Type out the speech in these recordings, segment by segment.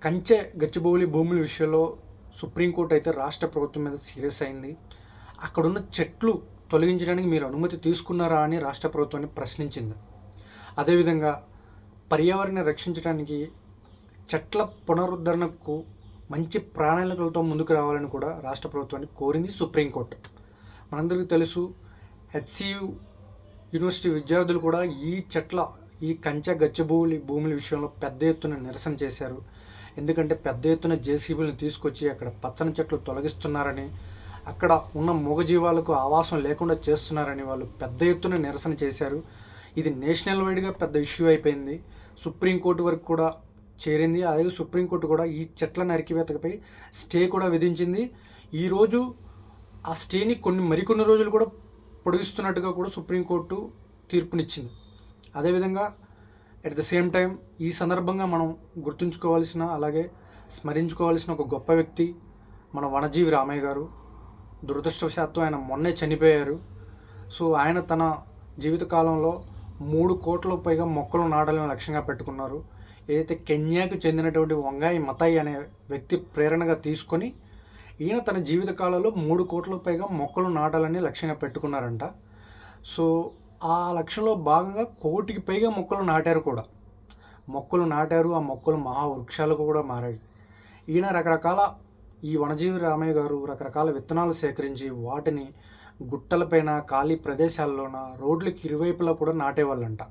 కంచె గచ్చిబౌలి భూముల విషయంలో సుప్రీంకోర్టు అయితే రాష్ట్ర ప్రభుత్వం మీద సీరియస్ అయింది. అక్కడున్న చెట్లు తొలగించడానికి మీరు అనుమతి తీసుకున్నారా అని రాష్ట్ర ప్రభుత్వాన్ని ప్రశ్నించింది. అదేవిధంగా పర్యావరణాన్ని రక్షించడానికి చెట్ల పునరుద్ధరణకు మంచి ప్రణాళికలతో ముందుకు రావాలని కూడా రాష్ట్ర ప్రభుత్వాన్ని కోరింది సుప్రీంకోర్టు. మనందరికీ తెలుసు, హెచ్సియు యూనివర్సిటీ విద్యార్థులు కూడా ఈ కంచె గచ్చిబౌలి భూముల విషయంలో పెద్ద ఎత్తున నిరసన చేశారు. ఎందుకంటే పెద్ద ఎత్తున జేసీబీలను తీసుకొచ్చి అక్కడ పచ్చని చెట్లు తొలగిస్తున్నారని, అక్కడ ఉన్న మూగజీవాలకు ఆవాసం లేకుండా చేస్తున్నారని వాళ్ళు పెద్ద ఎత్తున నిరసన చేశారు. ఇది నేషనల్ వైడ్గా పెద్ద ఇష్యూ అయిపోయింది. సుప్రీంకోర్టు వరకు కూడా చేరింది. అలాగే సుప్రీంకోర్టు కూడా ఈ చెట్ల నరికివేతపై స్టే కూడా విధించింది. ఈరోజు ఆ స్టేని మరికొన్ని రోజులు కూడా పొడిగిస్తున్నట్టుగా కూడా సుప్రీంకోర్టు తీర్పునిచ్చింది. అదేవిధంగా అట్ ద సేమ్ టైం ఈ సందర్భంగా మనం గుర్తుంచుకోవాల్సిన, అలాగే స్మరించుకోవాల్సిన ఒక గొప్ప వ్యక్తి మన వనజీవి రామయ్య గారు. దురదృష్టవశాత్తు ఆయన మొన్నే చనిపోయారు. సో ఆయన తన జీవితకాలంలో 3 కోట్లకు పైగా మొక్కలు నాటాలని లక్ష్యంగా పెట్టుకున్నారు. ఏదైతే కెన్యాకు చెందినటువంటి వంగాయి మతాయి అనే వ్యక్తి ప్రేరణగా తీసుకొని ఈయన తన జీవితకాలంలో 3 కోట్లకు పైగా మొక్కలు నాటాలని లక్ష్యంగా పెట్టుకున్నారంట. సో ఆ లక్ష్యంలో భాగంగా 1 కోటికి పైగా మొక్కలు నాటారు కూడా. ఆ మొక్కలు మహావృక్షాలకు కూడా మారాయి. ఈయన ఈ వనజీవి రామయ్య గారు రకరకాల విత్తనాలు సేకరించి వాటిని గుట్టలపైన, ఖాళీ ప్రదేశాల్లోన, రోడ్లకి ఇరువైపులా కూడా నాటేవాళ్ళంట.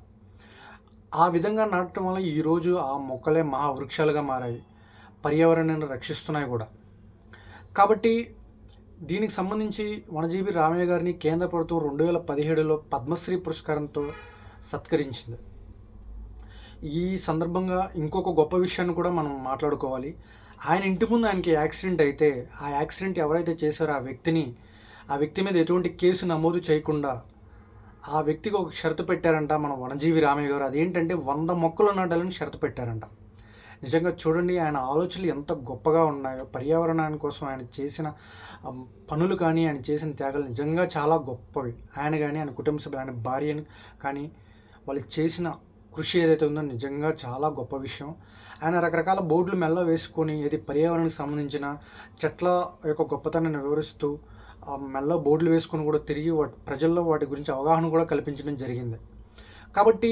ఆ విధంగా నాటడం వల్ల ఈరోజు ఆ మొక్కలే మహావృక్షాలుగా మారాయి, పర్యావరణాన్ని రక్షిస్తున్నాయి కూడా. కాబట్టి దీనికి సంబంధించి వనజీవి రామయ్య గారిని కేంద్ర ప్రభుత్వం 2017లో పద్మశ్రీ పురస్కారంతో సత్కరించింది. ఈ సందర్భంగా ఇంకొక గొప్ప విషయాన్ని కూడా మనం మాట్లాడుకోవాలి. ఆయన ఇంటి ముందు ఆయనకి యాక్సిడెంట్ అయితే, ఆ యాక్సిడెంట్ ఎవరైతే చేశారో ఆ వ్యక్తి మీద ఎటువంటి కేసు నమోదు చేయకుండా ఆ వ్యక్తికి ఒక షరతు పెట్టారంట మన వనజీవి రామయ్య గారు. అదేంటంటే 100 మొక్కలు నాటాలని షరతు పెట్టారంట. నిజంగా చూడండి ఆయన ఆలోచనలు ఎంత గొప్పగా ఉన్నాయో. పర్యావరణాని కోసం ఆయన చేసిన పనులు కానీ, ఆయన చేసిన త్యాగాలు నిజంగా చాలా గొప్పవి. ఆయన కానీ, ఆయన కుటుంబ సభ్యులు, ఆయన భార్యని కానీ వాళ్ళు చేసిన కృషి ఏదైతే ఉందో నిజంగా చాలా గొప్ప విషయం. ఆయన రకరకాల బోర్డులు మెల్ల వేసుకొని పర్యావరణానికి సంబంధించిన చెట్ల యొక్క గొప్పతనాన్ని వివరిస్తూ మెల్ల బోర్డులు వేసుకొని కూడా తిరిగి ప్రజల్లో వాటి గురించి అవగాహన కూడా కల్పించడం జరిగింది. కాబట్టి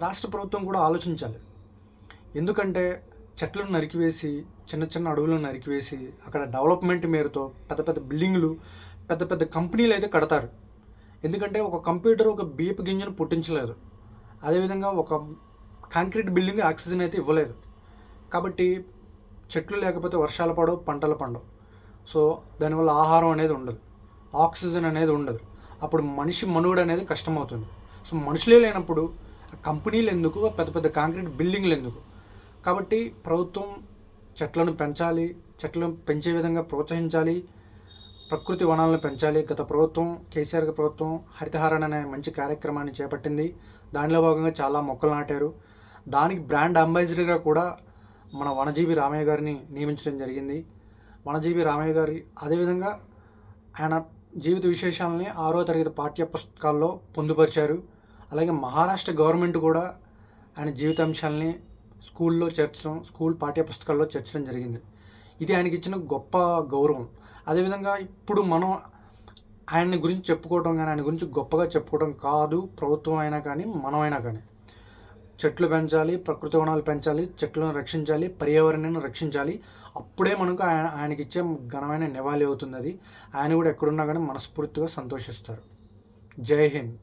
రాష్ట్ర ప్రభుత్వం కూడా ఆలోచించాలి. ఎందుకంటే చెట్లను నరికివేసి, చిన్న చిన్న అడవులను నరికివేసి అక్కడ డెవలప్మెంట్ మేరతో పెద్ద పెద్ద బిల్డింగులు, పెద్ద పెద్ద కంపెనీలు అయితే కడతారు. ఎందుకంటే ఒక కంప్యూటర్ ఒక బియ్యపు గింజను పుట్టించలేదు. అదేవిధంగా ఒక కాంక్రీట్ బిల్డింగ్ ఆక్సిజన్ అయితే ఇవ్వలేదు. కాబట్టి చెట్లు లేకపోతే వర్షాలు పడవు, పంటలు పండవు. సో దానివల్ల ఆహారం అనేది ఉండదు, ఆక్సిజన్ అనేది ఉండదు. అప్పుడు మనిషి మనుగడ అనేది కష్టమవుతుంది. సో మనుషులే లేనప్పుడు కంపెనీలు ఎందుకు, పెద్ద పెద్ద కాంక్రీట్ బిల్డింగ్లు ఎందుకు? కాబట్టి ప్రభుత్వం చెట్లను పెంచాలి, చెట్లను పెంచే విధంగా ప్రోత్సహించాలి, ప్రకృతి వనాలను పెంచాలి. గత ప్రభుత్వం, కేసీఆర్ ప్రభుత్వం హరితహారణ అనే మంచి కార్యక్రమాన్ని చేపట్టింది. దానిలో భాగంగా చాలా మొక్కలు నాటారు. దానికి బ్రాండ్ అంబాసిడర్గా కూడా మన వనజీవి రామయ్య గారిని నియమించడం జరిగింది. వనజీవి రామయ్య గారి అదేవిధంగా ఆయన జీవిత విశేషాలని 6వ తరగతి పాఠ్య పుస్తకాల్లో పొందుపరిచారు. అలాగే మహారాష్ట్ర గవర్నమెంట్ కూడా ఆయన జీవితాంశాలని స్కూల్ పాఠ్యపుస్తకాల్లో చేర్చడం జరిగింది. ఇది ఆయనకి ఇచ్చిన గొప్ప గౌరవం. అదేవిధంగా ఇప్పుడు మనం ఆయన్ని గురించి చెప్పుకోవడం కానీ, ఆయన గురించి గొప్పగా చెప్పుకోవడం కాదు ప్రభుత్వం అయినా కానీ, మనమైనా కానీ. చెట్లు పెంచాలి, ప్రకృతి వనాలు పెంచాలి, చెట్లను రక్షించాలి, పర్యావరణాన్ని రక్షించాలి. అప్పుడే మనకు ఆయనకి ఇచ్చే ఘనమైన నివాళి అవుతుంది. అది ఆయన కూడా ఎక్కడున్నా కానీ మనస్ఫూర్తిగా సంతోషిస్తారు. జై హింద్.